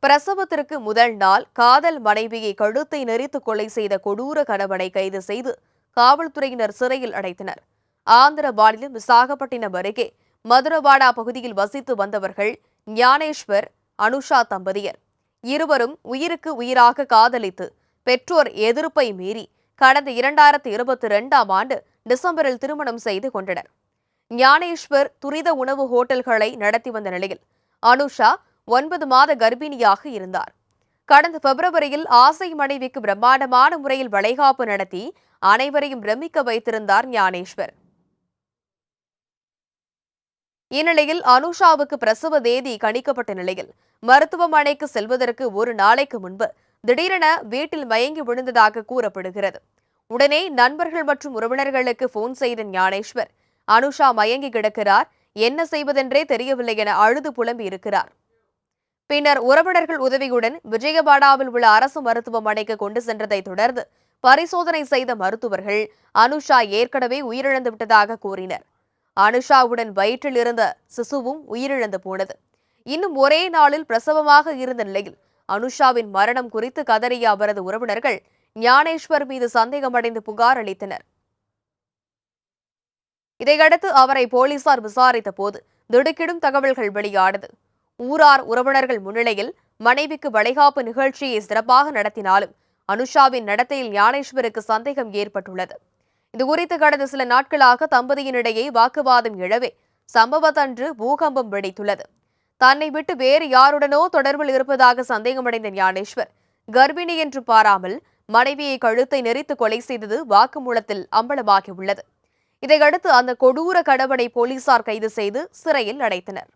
பிரசவத்திற்கு முதல் நாள் காதல் மனைவியை கழுத்தை நெரித்து கொலை செய்த கொடூர கணவனை கைது செய்து காவல்துறையினர் சிறையில் அடைத்தனர். ஆந்திர மாநிலம் விசாகப்பட்டினம் அருகே மதுரவாடா பகுதியில் வசித்து வந்தவர்கள் ஞானேஸ்வர், அனுஷா தம்பதியர். இருவரும் உயிருக்கு உயிராக காதலித்து பெற்றோர் எதிர்ப்பை மீறி கடந்த 2022ஆம் ஆண்டு டிசம்பரில் திருமணம் செய்து கொண்டனர். ஞானேஸ்வர் துரித உணவு ஹோட்டல்களை நடத்தி வந்த நிலையில் அனுஷா 9 மாத கர்ப்பிணியாக இருந்தார். கடந்த பிப்ரவரியில் ஆசை மனைவிக்கு பிரம்மாண்டமான முறையில் வளைகாப்பு நடத்தி அனைவரையும் பிரமிக்க வைத்திருந்தார் ஞானேஸ்வர். இந்நிலையில் அனுஷாவுக்கு பிரசவ தேதி கணிக்கப்பட்ட நிலையில் மருத்துவமனைக்கு செல்வதற்கு ஒரு நாளைக்கு முன்பு திடீரென வீட்டில் மயங்கி விழுந்ததாக கூறப்படுகிறது. உடனே நண்பர்கள் மற்றும் உறவினர்களுக்கு போன் செய்த ஞானேஸ்வர், அனுஷா மயங்கி கிடக்கிறார், என்ன செய்வதென்றே தெரியவில்லை என அழுது புலம்பி இருக்கிறார். பின்னர் உறவினர்கள் உதவியுடன் விஜயவாடாவில் உள்ள அரசு மருத்துவமனைக்கு கொண்டு சென்றதை தொடர்ந்து பரிசோதனை செய்த மருத்துவர்கள் அனுஷா ஏற்கனவே உயிரிழந்து விட்டதாக கூறினர். அனுஷாவுடன் வயிற்றில் இருந்த சிசுவும் உயிரிழந்து போனது. இன்னும் ஒரே நாளில் பிரசவமாக இருந்த நிலையில் அனுஷாவின் மரணம் குறித்து கதறிய அவரது உறவினர்கள் ஞானேஸ்வர் மீது சந்தேகமடைந்து புகார் அளித்தனர். இதையடுத்து அவரை போலீசார் விசாரித்த போது திடுக்கிடும் தகவல்கள் வெளியானது. ஊரார் உறவினர்கள் முன்னிலையில் மனைவிக்கு வளைகாப்பு நிகழ்ச்சியை சிறப்பாக நடத்தினாலும் அனுஷாவின் நடத்தையில் ஞானேஸ்வருக்கு சந்தேகம் ஏற்பட்டுள்ளது. இதுகுறித்து கடந்த சில நாட்களாக தம்பதியினிடையே வாக்குவாதம் எழவே சம்பவத்தன்று பூகம்பம் வெடித்துள்ளது. தன்னை விட்டு வேறு யாருடனோ தொடர்பில் இருப்பதாக சந்தேகமடைந்த ஞானேஸ்வர் கர்ப்பிணி என்று பாராமல் மனைவியை கழுத்தை நெரித்து கொலை செய்தது வாக்குமூலத்தில் அம்பலமாகியுள்ளது. இதையடுத்து அந்த கொடூர கணவனை போலீசார் கைது செய்து சிறையில் அடைத்தனர்.